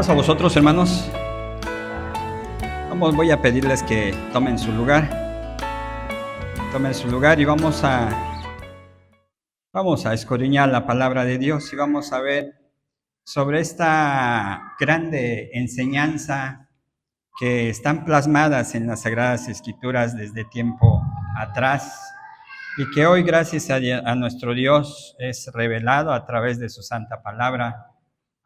paz a vosotros, hermanos. Voy a pedirles que tomen su lugar. Tomen su lugar y vamos a escudriñar la palabra de Dios y vamos a ver sobre esta grande enseñanza que están plasmadas en las Sagradas Escrituras desde tiempo atrás y que hoy, gracias a nuestro Dios, es revelado a través de su santa palabra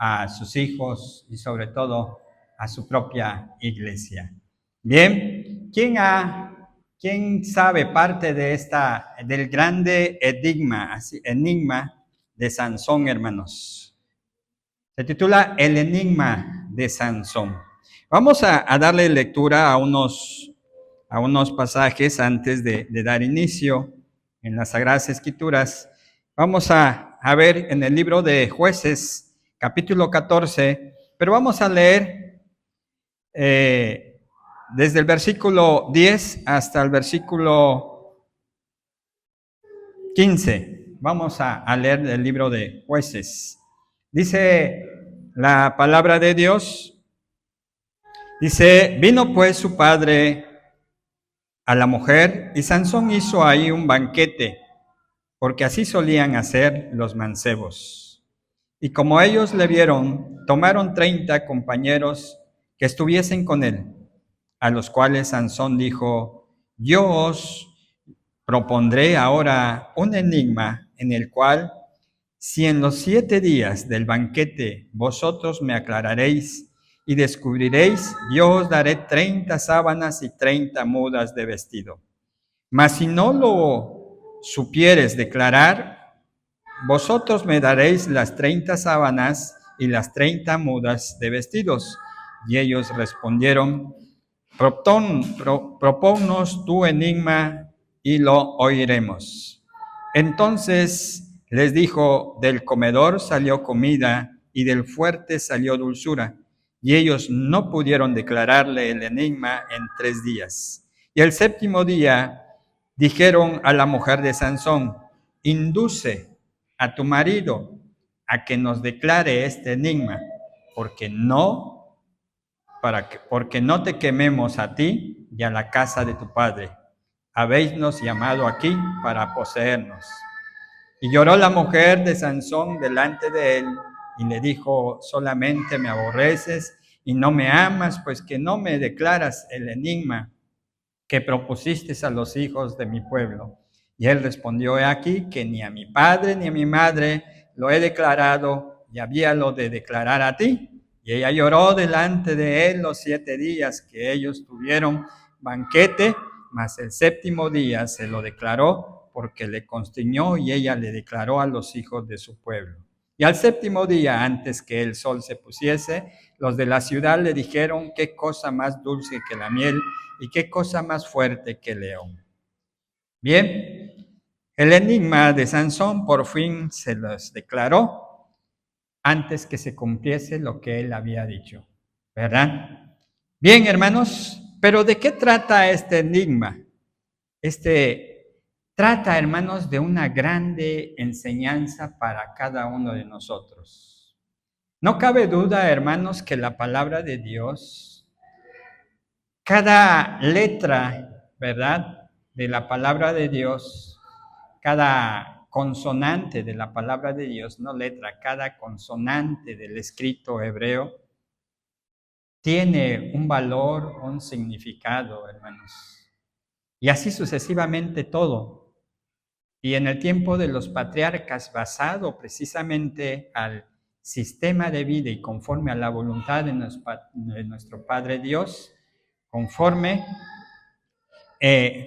a sus hijos y sobre todo a su propia iglesia. Bien, ¿quién sabe parte de del grande enigma de Sansón, hermanos? Se titula El enigma de Sansón. Vamos a darle lectura a unos pasajes antes de dar inicio en las Sagradas Escrituras. Vamos a ver en el libro de Jueces, capítulo 14, pero vamos a leer desde el versículo 10 hasta el versículo 15. Vamos a leer el libro de Jueces. Dice la palabra de Dios, dice: vino pues su padre a la mujer, y Sansón hizo ahí un banquete, porque así solían hacer los mancebos. Y como ellos le vieron, tomaron 30 compañeros que estuviesen con él, a los cuales Sansón dijo: yo os propondré ahora un enigma en el cual, si en los 7 días del banquete vosotros me aclararéis y descubriréis, yo os daré 30 sábanas y 30 mudas de vestido. Mas si no lo supieres declarar, vosotros me daréis las 30 sábanas y las 30 mudas de vestidos. Y ellos respondieron: propónnos tu enigma y lo oiremos. Entonces les dijo: del comedor salió comida y del fuerte salió dulzura. Y ellos no pudieron declararle el enigma en 3 días. Y el 7º día dijeron a la mujer de Sansón: induce a tu marido a que nos declare este enigma, porque no te quememos a ti y a la casa de tu padre. Habéisnos llamado aquí para poseernos. Y lloró la mujer de Sansón delante de él y le dijo: solamente me aborreces y no me amas, pues que no me declaras el enigma que propusiste a los hijos de mi pueblo. Y él respondió: he aquí que ni a mi padre ni a mi madre lo he declarado, y habíalo de declarar a ti. Y ella lloró delante de él los 7 días que ellos tuvieron banquete, mas el 7º día se lo declaró, porque le constriñó, y ella le declaró a los hijos de su pueblo. Y al 7º día, antes que el sol se pusiese, los de la ciudad le dijeron: qué cosa más dulce que la miel, y qué cosa más fuerte que el león. Bien, el enigma de Sansón por fin se los declaró antes que se cumpliese lo que él había dicho, ¿verdad? Bien, hermanos, pero ¿de qué trata este enigma? Trata, hermanos, de una grande enseñanza para cada uno de nosotros. No cabe duda, hermanos, que la palabra de Dios, cada letra, ¿verdad?, de la palabra de Dios, cada consonante de la palabra de Dios, no letra, cada consonante del escrito hebreo, tiene un valor, un significado, hermanos. Y así sucesivamente todo. Y en el tiempo de los patriarcas, basado precisamente al sistema de vida y conforme a la voluntad de nuestro Padre Dios, conforme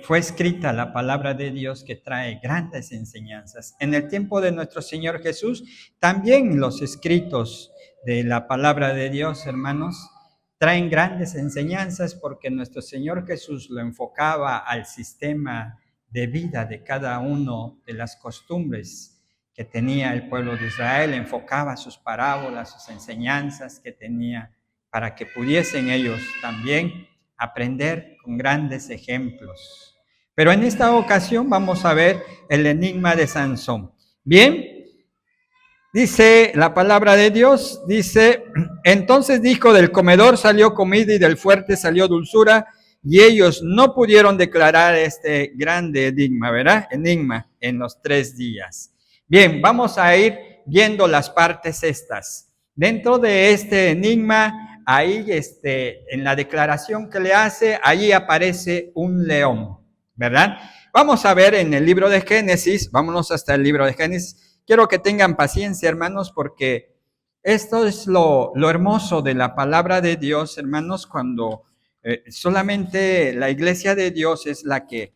fue escrita la palabra de Dios que trae grandes enseñanzas. En el tiempo de nuestro Señor Jesús, también los escritos de la palabra de Dios, hermanos, traen grandes enseñanzas, porque nuestro Señor Jesús lo enfocaba al sistema de vida de cada uno, de las costumbres que tenía el pueblo de Israel, enfocaba sus parábolas, sus enseñanzas que tenía, para que pudiesen ellos también aprender con grandes ejemplos. Pero en esta ocasión vamos a ver el enigma de Sansón. Bien, Dice la palabra de Dios, dice, entonces dijo, del comedor salió comida y del fuerte salió dulzura, y ellos no pudieron declarar este grande enigma, ¿verdad? Enigma en los 3 días. Bien, vamos a ir viendo las partes estas. Dentro de este enigma, ahí en la declaración que le hace, ahí aparece un león, ¿verdad? Vamos a ver en el libro de Génesis, vámonos hasta el libro de Génesis. Quiero que tengan paciencia, hermanos, porque esto es lo hermoso de la palabra de Dios, hermanos, cuando solamente la iglesia de Dios es la que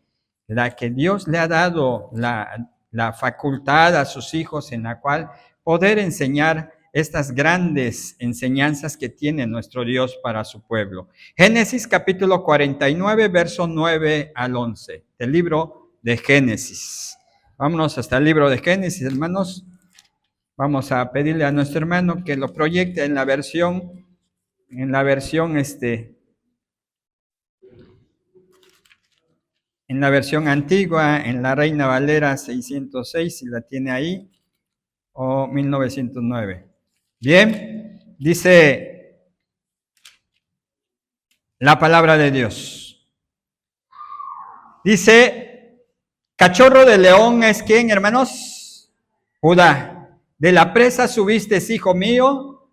Dios le ha dado la facultad a sus hijos en la cual poder enseñar estas grandes enseñanzas que tiene nuestro Dios para su pueblo. Génesis capítulo 49, verso 9 al 11, del libro de Génesis. Vámonos hasta el libro de Génesis, hermanos. Vamos a pedirle a nuestro hermano que lo proyecte en la versión en la versión antigua, en la Reina Valera 606, si la tiene ahí, o 1909. Bien, dice la palabra de Dios. Dice, cachorro de león es ¿quién, hermanos? Judá. De la presa subiste, hijo mío,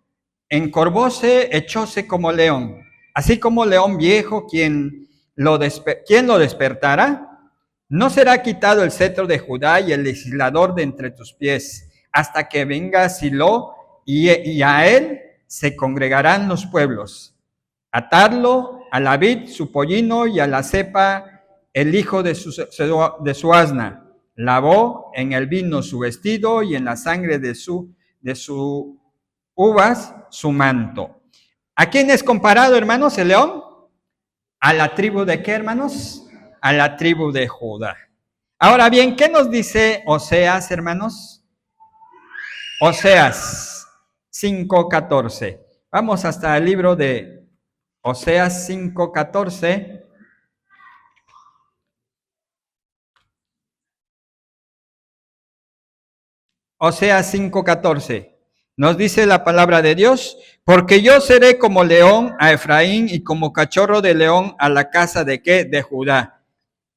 encorvóse, echóse como león. Así como león viejo, ¿quién lo despertará? No será quitado el cetro de Judá y el legislador de entre tus pies, hasta que venga Silo, y a él se congregarán los pueblos. Atarlo a la vid su pollino y a la cepa el hijo de su asna. Lavó en el vino su vestido y en la sangre de su uvas su manto. ¿A quién es comparado, hermanos, el león? ¿A la tribu de qué, hermanos? A la tribu de Judá. Ahora bien, ¿qué nos dice Oseas, hermanos? Oseas 5:14. Vamos hasta el libro de Oseas 5:14. Oseas 5:14. Nos dice la palabra de Dios, porque yo seré como león a Efraín y como cachorro de león a la casa de ¿qué? De Judá.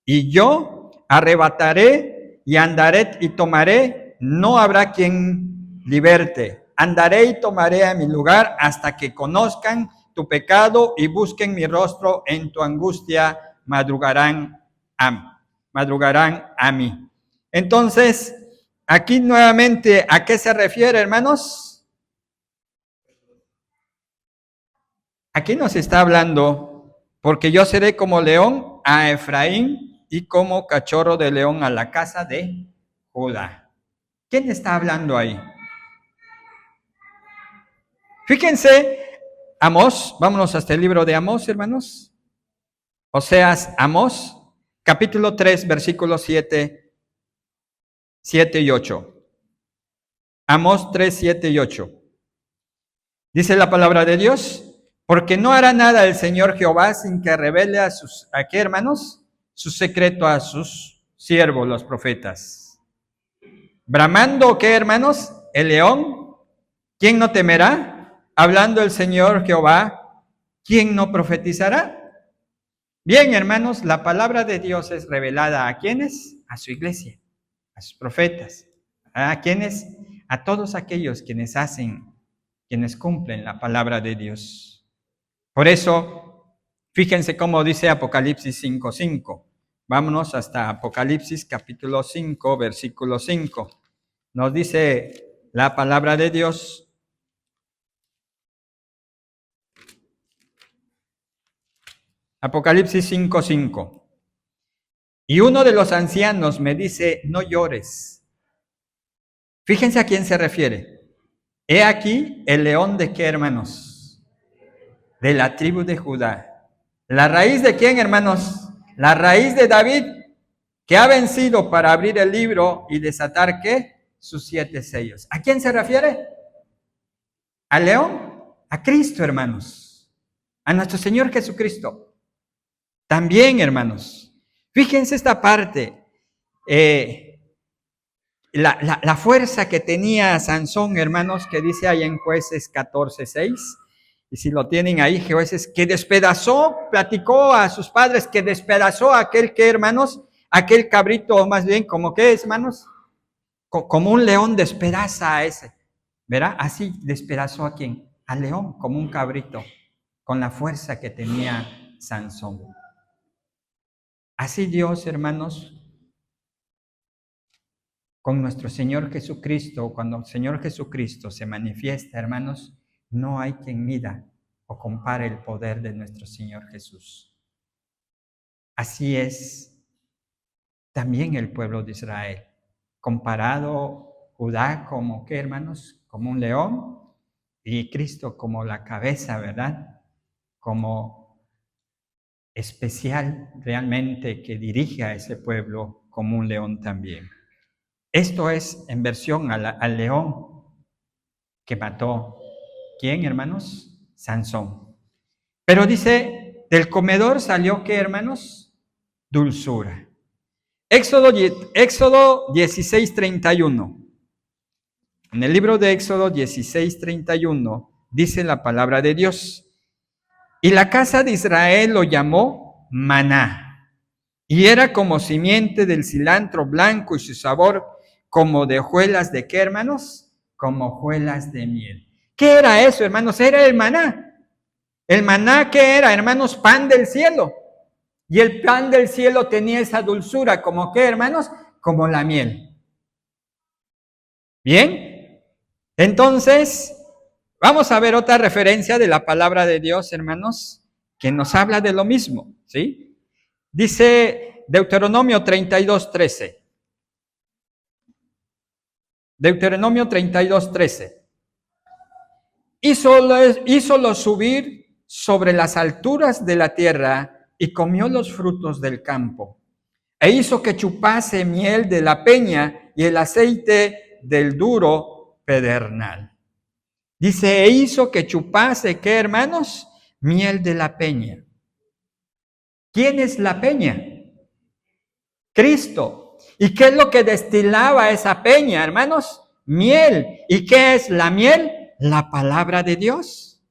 Y yo arrebataré y andaré y tomaré, no habrá quien liberte. Andaré y tomaré a mi lugar hasta que conozcan tu pecado y busquen mi rostro en tu angustia, madrugarán a mí. Entonces, aquí nuevamente, ¿a qué se refiere, hermanos? Aquí nos está hablando, porque yo seré como león a Efraín y como cachorro de león a la casa de Judá. ¿Quién está hablando ahí? Fíjense, Amós, vámonos hasta el libro de Amós, hermanos. Oseas, Amós, capítulo 3, versículos 7 y 8. Amós 3, 7 y 8. Dice la palabra de Dios, porque no hará nada el Señor Jehová sin que revele ¿a qué, hermanos? Su secreto a sus siervos, los profetas. Bramando, ¿qué, hermanos? El león. ¿Quién no temerá? Hablando el Señor Jehová, ¿quién no profetizará? Bien, hermanos, la palabra de Dios es revelada ¿a quiénes? A su iglesia, a sus profetas. ¿A quiénes? A todos aquellos quienes cumplen la palabra de Dios. Por eso, fíjense cómo dice Apocalipsis 5:5. Vámonos hasta Apocalipsis capítulo 5, versículo 5. Nos dice la palabra de Dios. Apocalipsis 5:5. Y uno de los ancianos me dice, no llores. Fíjense a quién se refiere. He aquí el león de qué, hermanos? De la tribu de Judá. ¿La raíz de quién, hermanos? La raíz de David, que ha vencido para abrir el libro y desatar ¿qué? Sus 7 sellos. ¿A quién se refiere? ¿Al león? A Cristo, hermanos. A nuestro Señor Jesucristo. También, hermanos. Fíjense esta parte. la fuerza que tenía Sansón, hermanos, que dice ahí en Jueces 14:6, y si lo tienen ahí, Jueces, que despedazó, platicó a sus padres, que despedazó a aquel que, hermanos, aquel cabrito, más bien, como que, hermanos, como un león despedaza a ese, ¿verdad? Así despedazó a quién, al león, como un cabrito, con la fuerza que tenía Sansón. Así Dios, hermanos, con nuestro Señor Jesucristo, cuando el Señor Jesucristo se manifiesta, hermanos, no hay quien mida o compare el poder de nuestro Señor Jesús. Así es también el pueblo de Israel, comparado Judá como, ¿qué, hermanos? Como un león y Cristo como la cabeza, ¿verdad? Como especial realmente que dirige a ese pueblo como un león también. Esto es en versión al león que mató, ¿quién, hermanos? Sansón. Pero dice, del comedor salió, ¿qué, hermanos? Dulzura. Éxodo 16:31. En el libro de Éxodo 16:31 dice la palabra de Dios. Y la casa de Israel lo llamó maná. Y era como simiente del cilantro blanco y su sabor como de hojuelas de ¿qué, hermanos? Como hojuelas de miel. ¿Qué era eso, hermanos? Era el maná. El maná, ¿qué era, hermanos? Pan del cielo. Y el pan del cielo tenía esa dulzura, ¿como qué, hermanos? Como la miel. ¿Bien? Entonces, vamos a ver otra referencia de la palabra de Dios, hermanos, que nos habla de lo mismo, ¿sí? Dice Deuteronomio 32:13. Deuteronomio 32:13. Hízolo subir sobre las alturas de la tierra y comió los frutos del campo. E hizo que chupase miel de la peña y el aceite del duro pedernal. Dice, e hizo que chupase, ¿qué, hermanos? Miel de la peña. ¿Quién es la peña? Cristo. ¿Y qué es lo que destilaba esa peña, hermanos? Miel. ¿Y qué es la miel? La palabra de Dios.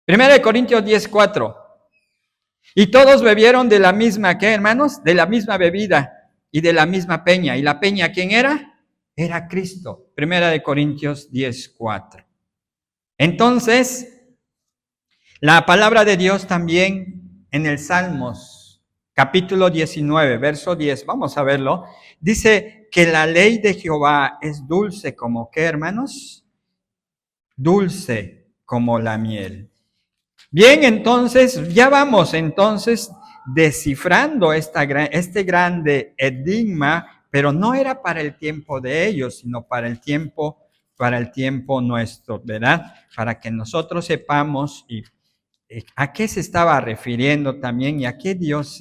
1 Corintios 10:4. Y todos bebieron de la misma, ¿qué, hermanos? De la misma bebida y de la misma peña. ¿Y la peña quién era? Era Cristo. 1 Corintios 10:4. Entonces, la palabra de Dios también en el Salmos, capítulo 19, verso 10, vamos a verlo, dice que la ley de Jehová es dulce como, ¿qué, hermanos? Dulce como la miel. Bien, entonces, ya vamos entonces descifrando este grande enigma, pero no era para el tiempo de ellos, sino para el tiempo nuestro, ¿verdad? Para que nosotros sepamos y a qué se estaba refiriendo también y a qué Dios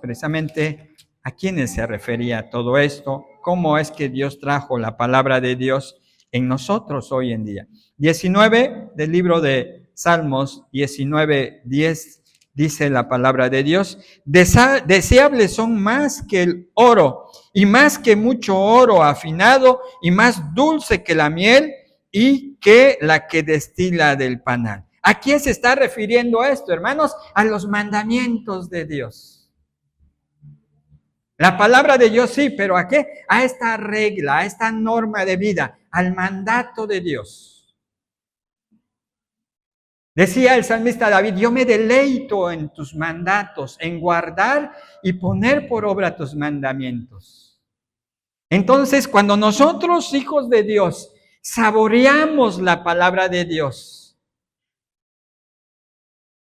precisamente a quiénes se refería todo esto, cómo es que Dios trajo la palabra de Dios en nosotros hoy en día. 19 del libro de Salmos 19:10 dice la palabra de Dios, deseables son más que el oro y más que mucho oro afinado y más dulce que la miel y que la que destila del panal. ¿A quién se está refiriendo esto, hermanos? A los mandamientos de Dios. La palabra de Dios sí, pero ¿a qué? A esta regla, a esta norma de vida, al mandato de Dios. Decía el salmista David, yo me deleito en tus mandatos, en guardar y poner por obra tus mandamientos. Entonces, cuando nosotros, hijos de Dios, saboreamos la palabra de Dios,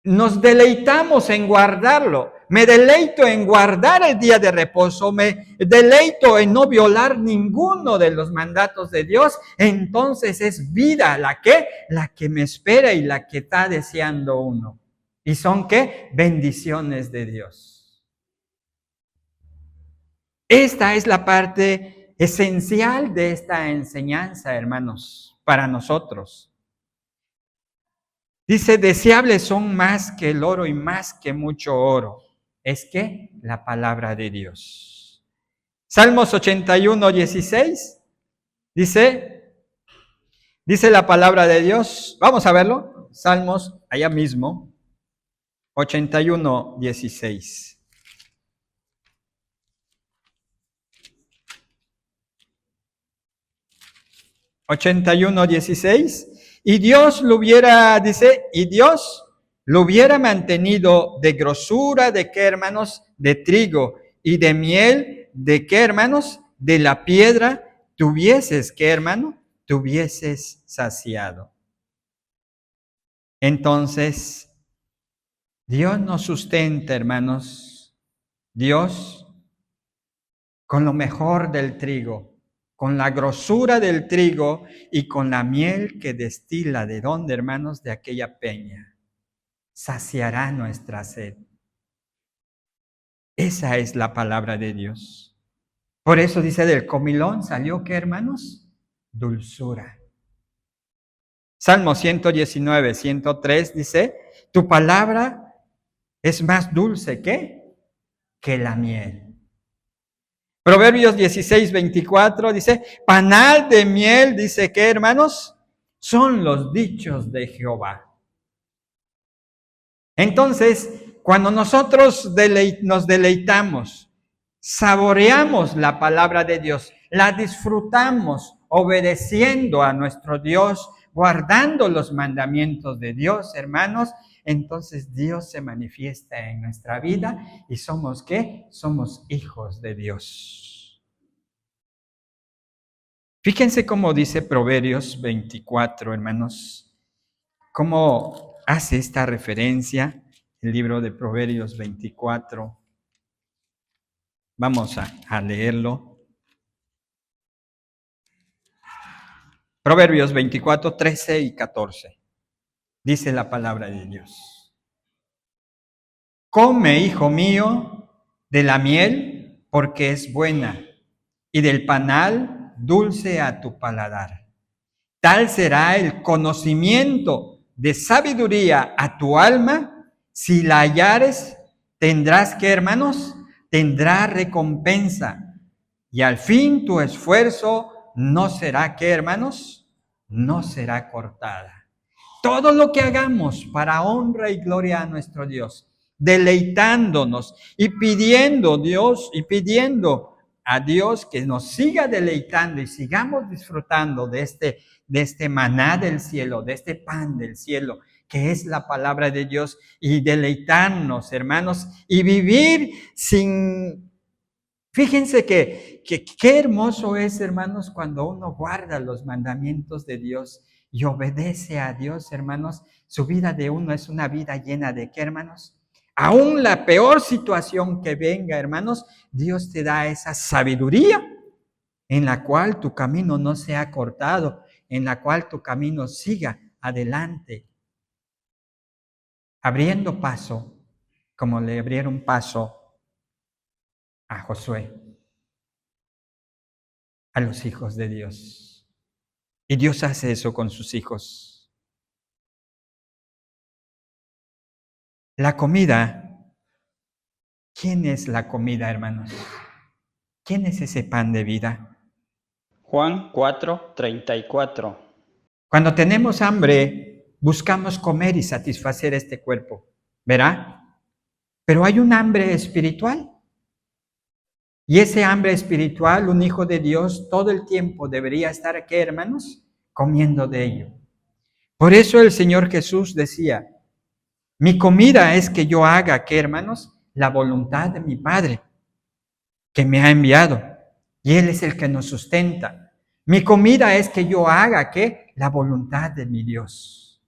nos deleitamos en guardarlo. Me deleito en guardar el día de reposo. Me deleito en no violar ninguno de los mandatos de Dios. Entonces es vida la que me espera y la que está deseando uno. ¿Y son qué? Bendiciones de Dios. Esta es la parte esencial de esta enseñanza, hermanos, para nosotros. Dice, deseables son más que el oro y más que mucho oro. es que la palabra de Dios. Salmos 81, 16 dice la palabra de Dios. Vamos a verlo. Salmos, allá mismo, 81, 16. 81, 16. Y Dios lo hubiera, dice, y Dios lo hubiera mantenido de grosura de qué, hermanos, de trigo, y de miel de qué, hermanos, de la piedra, tuvieses qué, hermano, tuvieses saciado. Entonces, Dios nos sustenta, hermanos, Dios con lo mejor del trigo, con la grosura del trigo y con la miel que destila. ¿De dónde, hermanos? De aquella peña. Saciará nuestra sed. Esa es la palabra de Dios. Por eso dice, del comilón salió, ¿qué, hermanos? Dulzura. Salmo 119, 103 dice, tu palabra es más dulce que la miel. Proverbios 16, 24 dice, panal de miel, dice que, hermanos, son los dichos de Jehová. Entonces, cuando nosotros nos deleitamos, saboreamos la palabra de Dios, la disfrutamos obedeciendo a nuestro Dios, guardando los mandamientos de Dios, hermanos, entonces Dios se manifiesta en nuestra vida y somos ¿qué? Somos hijos de Dios. Fíjense cómo dice Proverbios 24, hermanos, cómo hace esta referencia el libro de Proverbios 24. Vamos a leerlo. Proverbios 24, 13 y 14. Dice la palabra de Dios. Come, hijo mío, de la miel, porque es buena, y del panal dulce a tu paladar. Tal será el conocimiento de sabiduría a tu alma. Si la hallares, tendrás que, hermanos, tendrá recompensa. Y al fin tu esfuerzo no será que, hermanos, no será cortada. Todo lo que hagamos para honra y gloria a nuestro Dios, deleitándonos y pidiendo a Dios que nos siga deleitando y sigamos disfrutando de este maná del cielo, de este pan del cielo, que es la palabra de Dios, y deleitarnos, hermanos, y vivir sin... Fíjense que qué hermoso es, hermanos, cuando uno guarda los mandamientos de Dios y obedece a Dios, hermanos. Su vida de uno es una vida llena de ¿qué, hermanos? Aún la peor situación que venga, hermanos, Dios te da esa sabiduría en la cual tu camino no sea cortado, en la cual tu camino siga adelante, abriendo paso, como le abrieron paso a Josué, a los hijos de Dios. Y Dios hace eso con sus hijos. La comida, ¿quién es la comida, hermanos? ¿Quién es ese pan de vida? Juan 4, 34. Cuando tenemos hambre, buscamos comer y satisfacer este cuerpo, ¿verdad? Pero hay un hambre espiritual. Y ese hambre espiritual, un hijo de Dios, todo el tiempo debería estar aquí, hermanos, comiendo de ello. Por eso el Señor Jesús decía, mi comida es que yo haga, ¿qué, hermanos? La voluntad de mi Padre, que me ha enviado. Y Él es el que nos sustenta. Mi comida es que yo haga, ¿qué? La voluntad de mi Dios.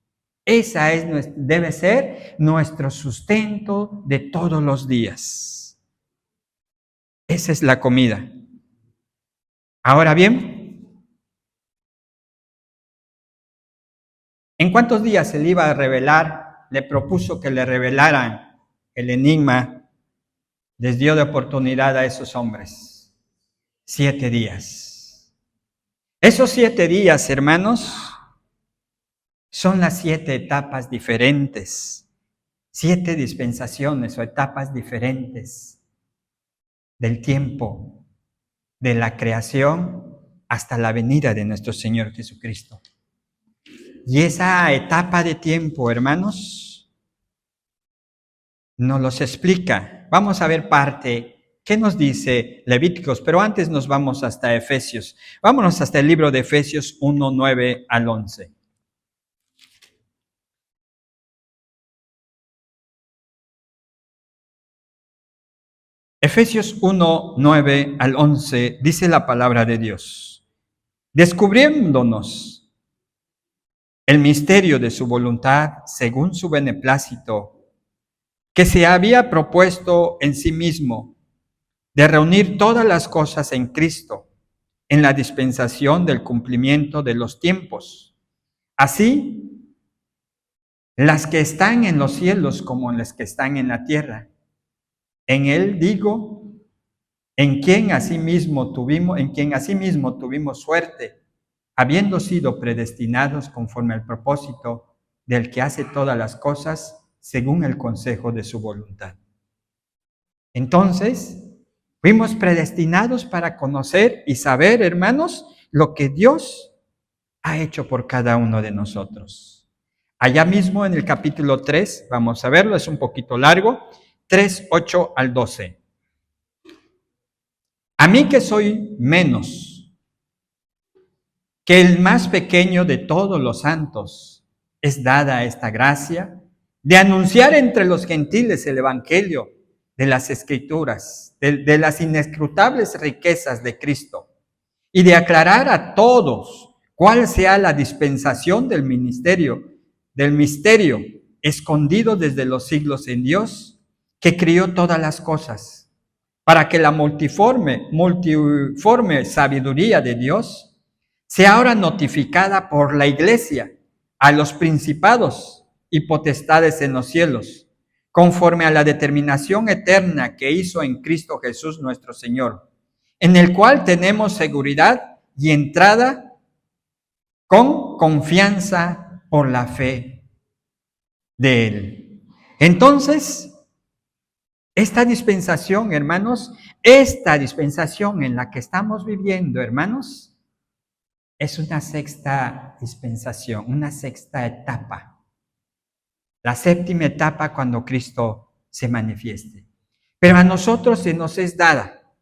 Esa debe ser nuestro sustento de todos los días. Esa es la comida. Ahora bien, ¿en cuántos días se le iba a revelar? Le propuso que le revelaran el enigma. Les dio de oportunidad a esos hombres. 7 días. Esos 7 días, hermanos, son las 7 etapas diferentes. 7 dispensaciones o etapas diferentes del tiempo, de la creación hasta la venida de nuestro Señor Jesucristo. Y esa etapa de tiempo, hermanos, nos los explica. Vamos a ver parte. ¿Qué nos dice Levíticos? Pero antes nos vamos hasta Efesios. Vámonos hasta el libro de Efesios 1, 9 al 11. Efesios 1, 9 al 11 dice la palabra de Dios, descubriéndonos el misterio de su voluntad según su beneplácito, que se había propuesto en sí mismo, de reunir todas las cosas en Cristo, en la dispensación del cumplimiento de los tiempos. Así, las que están en los cielos como las que están en la tierra. En él digo, en quien asimismo tuvimos suerte, habiendo sido predestinados conforme al propósito del que hace todas las cosas según el consejo de su voluntad. Entonces, fuimos predestinados para conocer y saber, hermanos, lo que Dios ha hecho por cada uno de nosotros. Allá mismo en el capítulo 3, vamos a verlo, es un poquito largo, 3, 8 al 12. A mí que soy menos que el más pequeño de todos los santos, es dada esta gracia de anunciar entre los gentiles el evangelio de las Escrituras, de las inescrutables riquezas de Cristo, y de aclarar a todos cuál sea la dispensación del misterio escondido desde los siglos en Dios, que crió todas las cosas, para que la multiforme sabiduría de Dios sea ahora notificada por la Iglesia a los principados y potestades en los cielos, conforme a la determinación eterna que hizo en Cristo Jesús nuestro Señor, en el cual tenemos seguridad y entrada con confianza por la fe de Él. Entonces, esta dispensación, hermanos, esta dispensación en la que estamos viviendo, hermanos, es una sexta dispensación, una sexta etapa. La séptima etapa cuando Cristo se manifieste. Pero a nosotros se nos es dada,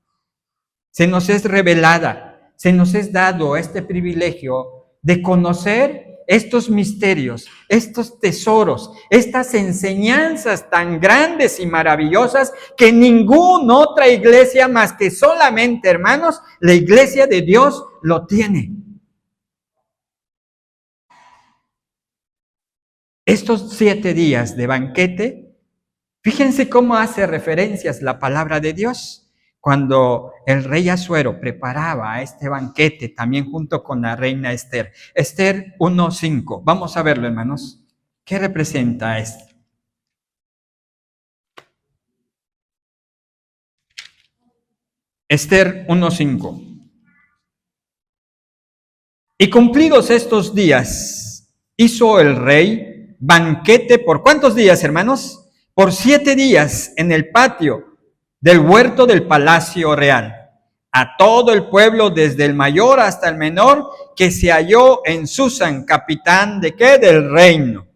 se nos es revelada, se nos es dado este privilegio de conocer estos misterios, estos tesoros, estas enseñanzas tan grandes y maravillosas que ninguna otra iglesia más que solamente, hermanos, la iglesia de Dios lo tiene. Estos 7 días de banquete, fíjense cómo hace referencias la palabra de Dios. Cuando el rey Asuero preparaba este banquete, también junto con la reina Esther. Esther 1:5. Vamos a verlo, hermanos. ¿Qué representa esto? Esther 1:5. Y cumplidos estos días, hizo el rey banquete por ¿cuántos días, hermanos? Por 7 días en el patio del huerto del palacio real, a todo el pueblo, desde el mayor hasta el menor, que se halló en Susan, capitán ¿de qué? Del reino.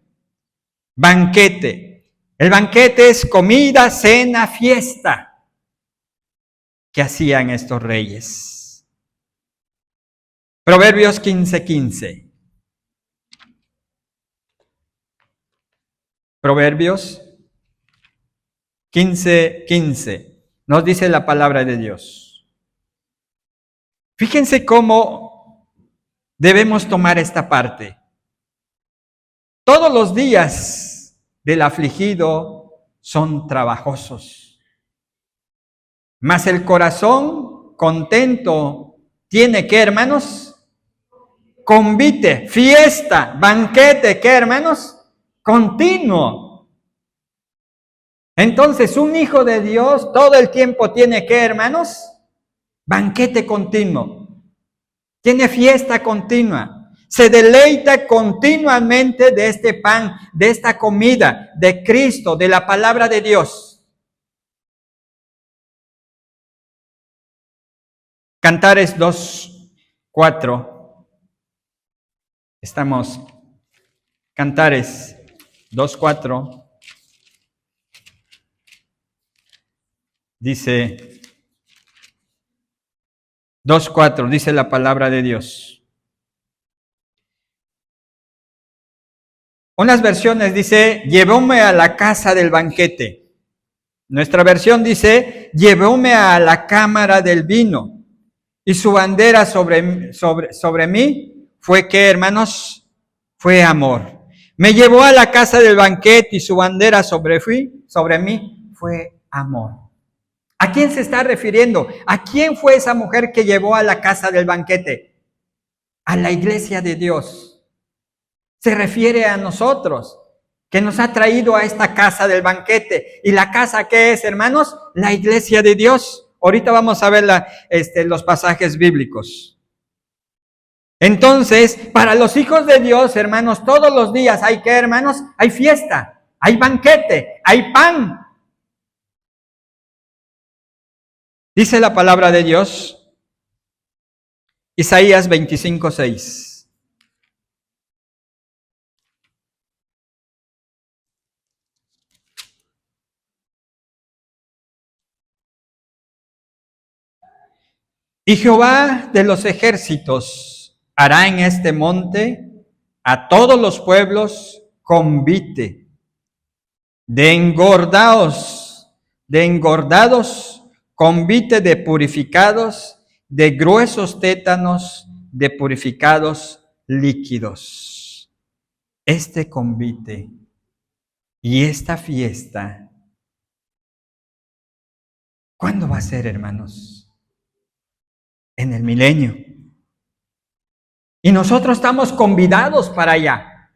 Banquete. El banquete es comida, cena, fiesta que hacían estos reyes. Proverbios 15:15. Proverbios 15:15. Nos dice la palabra de Dios. Fíjense cómo debemos tomar esta parte. Todos los días del afligido son trabajosos, mas el corazón contento tiene ¿qué, hermanos? Convite, fiesta, banquete, ¿qué, hermanos? Continuo. Entonces, un hijo de Dios todo el tiempo tiene ¿qué, hermanos? Banquete continuo. Tiene fiesta continua. se deleita continuamente de este pan, de esta comida, de Cristo, de la palabra de Dios. Cantares 2:4. Estamos, Cantares 2:4. Dice, 2:4, dice la palabra de Dios. Unas versiones dice, llevóme a la casa del banquete. Nuestra versión dice, llevóme a la cámara del vino. Y su bandera sobre mí fue, ¿qué, hermanos? Fue amor. Me llevó a la casa del banquete y su bandera sobre mí fue amor. ¿A quién se está refiriendo? ¿A quién fue esa mujer que llevó a la casa del banquete? A la iglesia de Dios. Se refiere a nosotros, que nos ha traído a esta casa del banquete. ¿Y la casa qué es, hermanos? La iglesia de Dios. Ahorita vamos a ver los pasajes bíblicos. Entonces, para los hijos de Dios, hermanos, todos los días hay ¿qué, hermanos? Hay fiesta, hay banquete, hay pan. Dice la palabra de Dios, Isaías 25:6. Y Jehová de los ejércitos hará en este monte a todos los pueblos convite de engordados, convite de purificados, de gruesos tétanos, de purificados líquidos. Este convite y esta fiesta, ¿cuándo va a ser, hermanos? En el milenio. Y nosotros estamos convidados para allá.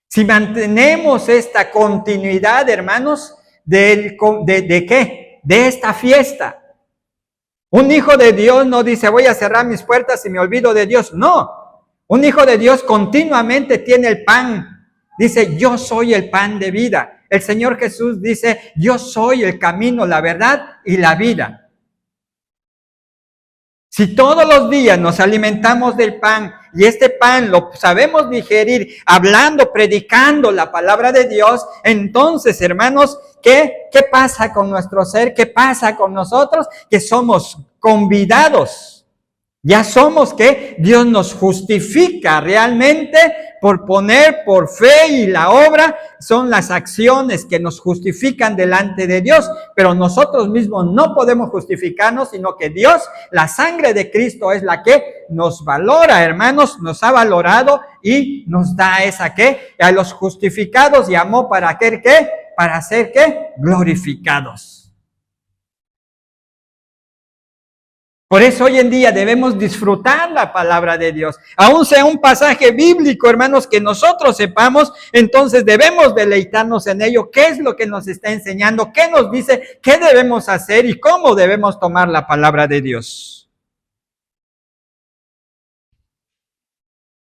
Si mantenemos esta continuidad, hermanos, ¿de qué? De esta fiesta. Un hijo de Dios no dice, voy a cerrar mis puertas y me olvido de Dios. No. Un hijo de Dios continuamente tiene el pan. Dice, yo soy el pan de vida. El Señor Jesús dice, yo soy el camino, la verdad y la vida. Si todos los días nos alimentamos del pan y este pan lo sabemos digerir hablando, predicando la palabra de Dios, entonces, hermanos, ¿qué pasa con nuestro ser? ¿Qué pasa con nosotros? Que somos convidados. Ya somos que Dios nos justifica realmente por poner por fe, y la obra son las acciones que nos justifican delante de Dios, pero nosotros mismos no podemos justificarnos, sino que Dios, la sangre de Cristo es la que nos valora, hermanos, nos ha valorado y nos da esa que a los justificados llamó para ¿qué? Para ser ¿qué? Glorificados. Por eso hoy en día debemos disfrutar la palabra de Dios. Aún sea un pasaje bíblico, hermanos, que nosotros sepamos, entonces debemos deleitarnos en ello. ¿Qué es lo que nos está enseñando? ¿Qué nos dice? ¿Qué debemos hacer? ¿Y cómo debemos tomar la palabra de Dios?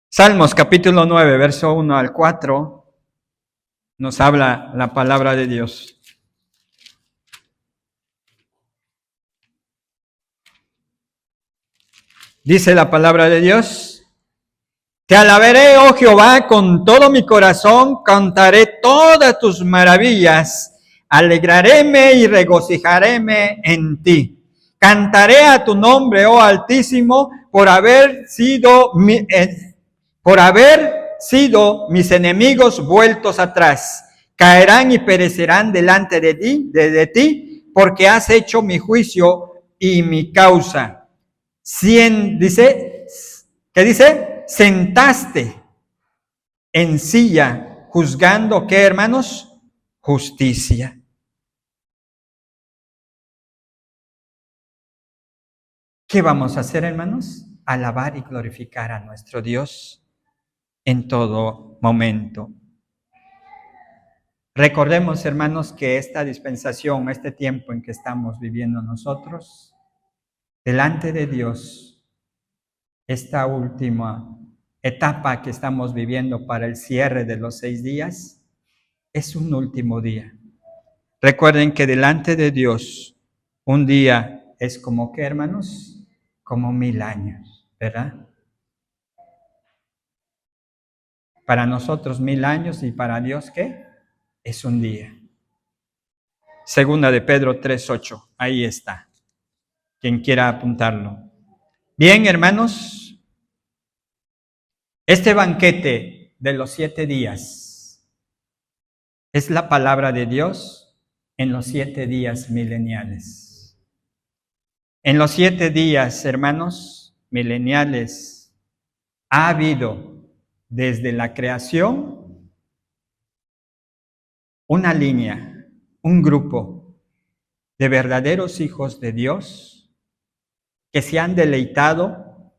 Salmos capítulo 9, verso 1 al 4, nos habla la palabra de Dios. Dice la palabra de Dios, te alabaré, oh Jehová, con todo mi corazón, cantaré todas tus maravillas, alegraréme y regocijaréme en ti. Cantaré a tu nombre, oh Altísimo, por haber sido mis enemigos vueltos atrás. Caerán y perecerán delante de ti, porque has hecho mi juicio y mi causa. Dice, ¿qué dice? Sentaste en silla juzgando, ¿qué, hermanos? Justicia. ¿Qué vamos a hacer, hermanos? Alabar y glorificar a nuestro Dios en todo momento. Recordemos, hermanos, que esta dispensación, este tiempo en que estamos viviendo nosotros, delante de Dios, esta última etapa que estamos viviendo para el cierre de los 6 días es un último día. Recuerden que delante de Dios un día es como, ¿qué, hermanos? Como 1000 años, ¿verdad? Para nosotros 1000 años y para Dios, ¿qué? Es un día. Segunda de Pedro 3:8, ahí está. Quien quiera apuntarlo. Bien, hermanos, este banquete de los 7 días es la palabra de Dios en los 7 días mileniales. En los 7 días, hermanos, mileniales, ha habido desde la creación una línea, un grupo de verdaderos hijos de Dios que se han deleitado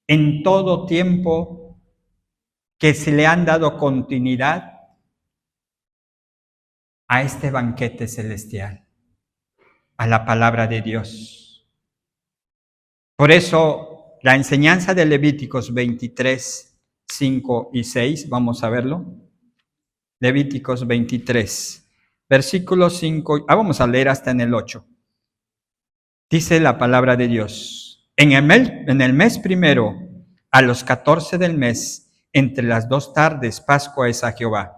en todo tiempo, que se le han dado continuidad a este banquete celestial, a la palabra de Dios. Por eso, la enseñanza de Levíticos 23, 5 y 6, vamos a verlo. Levíticos 23, versículos 5, vamos a leer hasta en el 8. Dice la palabra de Dios: en el mes primero, a los 14 del mes, entre las 2 tardes, Pascua es a Jehová.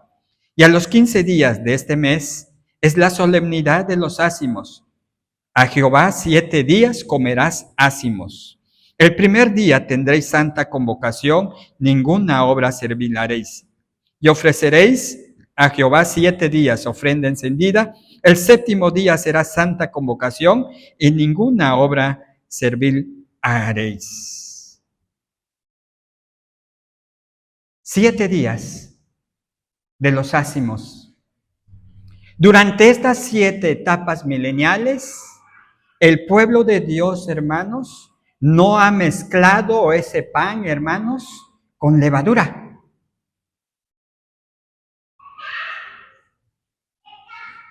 Y a los 15 días de este mes es la solemnidad de los ázimos. A Jehová 7 días comerás ázimos. El primer día tendréis santa convocación, ninguna obra servil haréis. Y ofreceréis a Jehová 7 días ofrenda encendida. El séptimo día será santa convocación y ninguna obra servil haréis. 7 días de los ázimos. Durante estas 7 etapas mileniales, el pueblo de Dios, hermanos, no ha mezclado ese pan, hermanos, con levadura.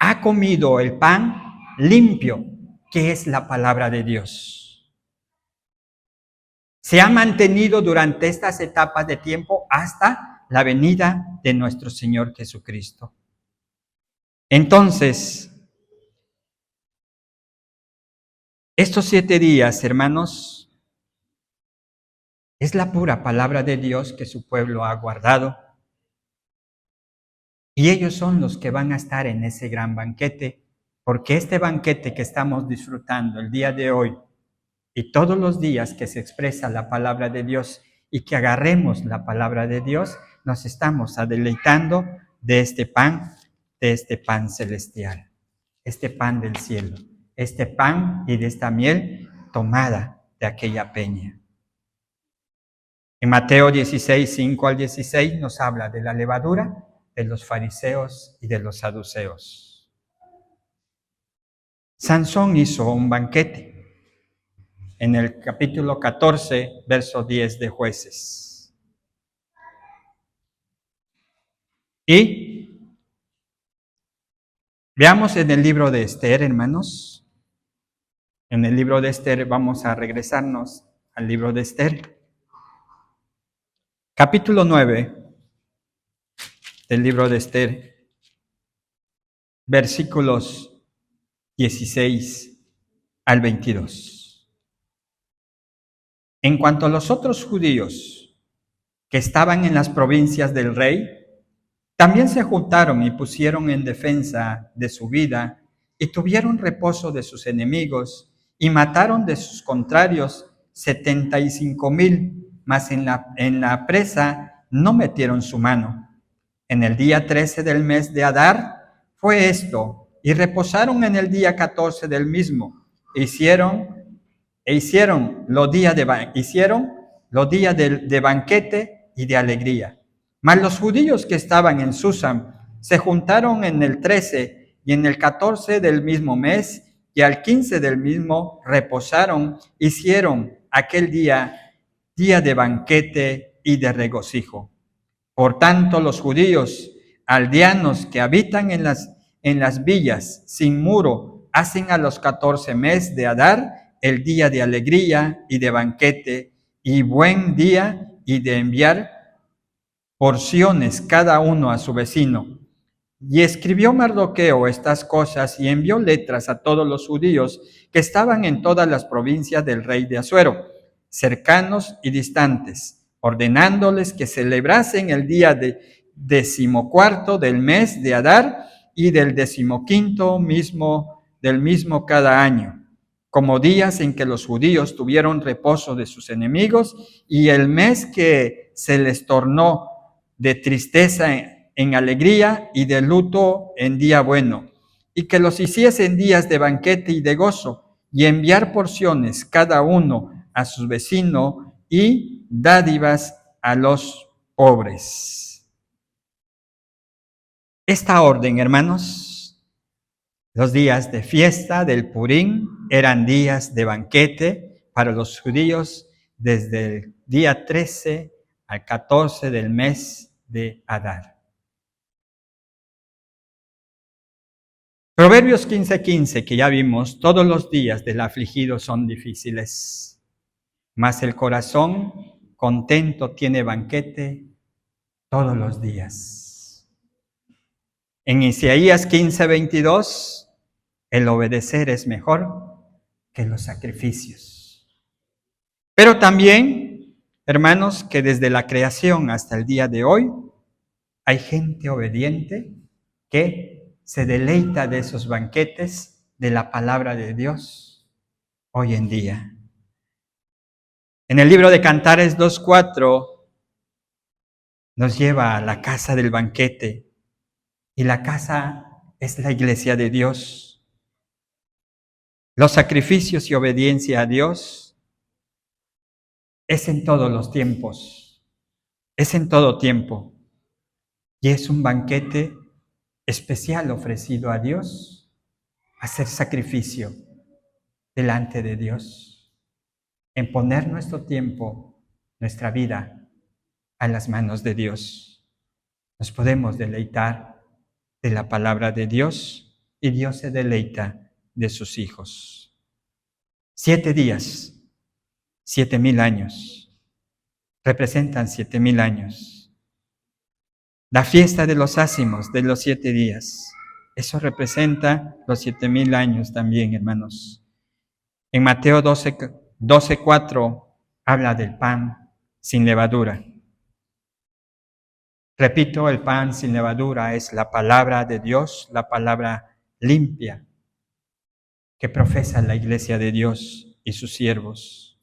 Ha comido el pan limpio, que es la palabra de Dios. Se ha mantenido durante estas etapas de tiempo hasta la venida de nuestro Señor Jesucristo. Entonces, estos 7 días, hermanos, es la pura palabra de Dios que su pueblo ha guardado. Y ellos son los que van a estar en ese gran banquete, porque este banquete que estamos disfrutando el día de hoy y todos los días que se expresa la palabra de Dios y que agarremos la palabra de Dios, nos estamos deleitando de este pan celestial, este pan del cielo, este pan y de esta miel tomada de aquella peña. En Mateo 16, 5 al 16 nos habla de la levadura, de los fariseos y de los saduceos. Sansón hizo un banquete en el capítulo 14, verso 10 de Jueces. Y veamos en el libro de Esther, hermanos. En el libro de Esther vamos a regresarnos al libro de Esther. Capítulo 9 del libro de Esther, versículos 16 al 22. En cuanto a los otros judíos que estaban en las provincias del rey, también se juntaron y pusieron en defensa de su vida y tuvieron reposo de sus enemigos y mataron de sus contrarios 75,000, mas en la presa no metieron su mano. En el día 13 del mes de Adar fue esto, y reposaron en el día 14 del mismo. Hicieron los días de banquete y de alegría. Mas los judíos que estaban en Susán se juntaron en el 13 y en el 14 del mismo mes, y al 15 del mismo reposaron, hicieron aquel día de banquete y de regocijo. Por tanto, los judíos aldeanos que habitan en las villas sin muro hacen a los 14 meses de Adar el día de alegría y de banquete y buen día y de enviar porciones cada uno a su vecino. Y escribió Mardoqueo estas cosas y envió letras a todos los judíos que estaban en todas las provincias del rey de Asuero, cercanos y distantes, ordenándoles que celebrasen el día de 14 del mes de Adar y del 15 del mismo cada año, como días en que los judíos tuvieron reposo de sus enemigos, y el mes que se les tornó de tristeza en alegría y de luto en día bueno, y que los hiciesen días de banquete y de gozo, y enviar porciones cada uno a su vecino y dádivas a los pobres. Esta orden, hermanos, los días de fiesta del Purim eran días de banquete para los judíos desde el día 13 al 14 del mes de Adar. Proverbios 15:15, que ya vimos, todos los días del afligido son difíciles, mas el corazón contento tiene banquete todos los días. En Isaías 15:22, el obedecer es mejor que los sacrificios. Pero también, hermanos, que desde la creación hasta el día de hoy, hay gente obediente que se deleita de esos banquetes de la palabra de Dios hoy en día. En el libro de Cantares 2:4 nos lleva a la casa del banquete, y la casa es la iglesia de Dios. Los sacrificios y obediencia a Dios es en todos los tiempos, es en todo tiempo, y es un banquete especial ofrecido a Dios, hacer sacrificio delante de Dios, en poner nuestro tiempo, nuestra vida a las manos de Dios. Nos podemos deleitar de la palabra de Dios y Dios se deleita de sus hijos. 7 días, 7,000 años, representan 7,000 años. La fiesta de los ácimos, de los 7 días, eso representa los 7,000 años también, hermanos. En Mateo 12:4 habla del pan sin levadura. Repito, el pan sin levadura es la palabra de Dios, la palabra limpia que profesa la iglesia de Dios y sus siervos,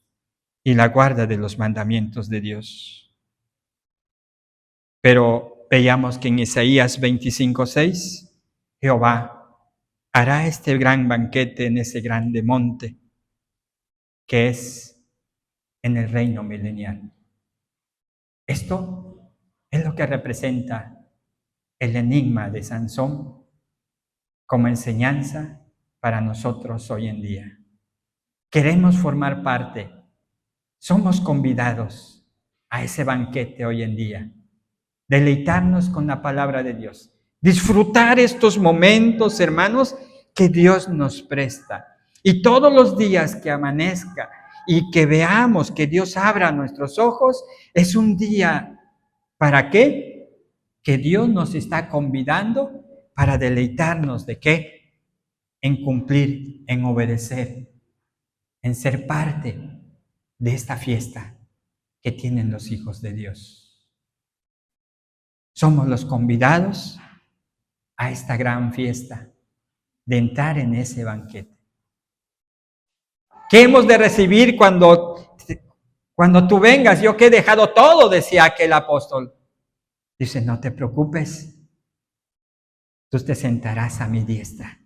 y la guarda de los mandamientos de Dios. Pero veíamos que en Isaías 25:6, Jehová hará este gran banquete en ese grande monte, que es en el reino milenial. Esto es lo que representa el enigma de Sansón como enseñanza para nosotros hoy en día. Queremos formar parte, somos convidados a ese banquete hoy en día. Deleitarnos con la palabra de Dios. Disfrutar estos momentos, hermanos, que Dios nos presta. Y todos los días que amanezca y que veamos que Dios abra nuestros ojos, es un día, ¿para qué? Que Dios nos está convidando para deleitarnos ¿de qué? En cumplir, en obedecer, en ser parte de esta fiesta que tienen los hijos de Dios. Somos los convidados a esta gran fiesta, de entrar en ese banquete. ¿Qué hemos de recibir cuando tú vengas? Yo que he dejado todo, decía aquel apóstol. Dice, no te preocupes, tú te sentarás a mi diestra.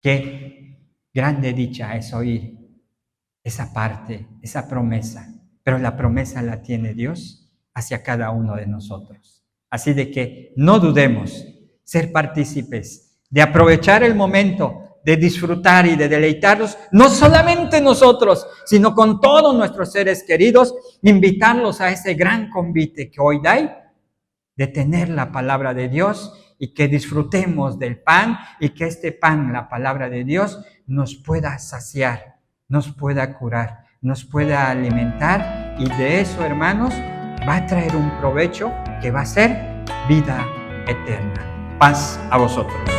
Qué grande dicha es oír esa parte, esa promesa. Pero la promesa la tiene Dios hacia cada uno de nosotros. Así de que no dudemos ser partícipes, de aprovechar el momento, de disfrutar y de deleitarnos, no solamente nosotros, sino con todos nuestros seres queridos, invitarlos a ese gran convite que hoy hay, de tener la palabra de Dios y que disfrutemos del pan y que este pan, la palabra de Dios, nos pueda saciar, nos pueda curar, nos pueda alimentar y de eso, hermanos, va a traer un provecho que va a ser vida eterna. Paz a vosotros.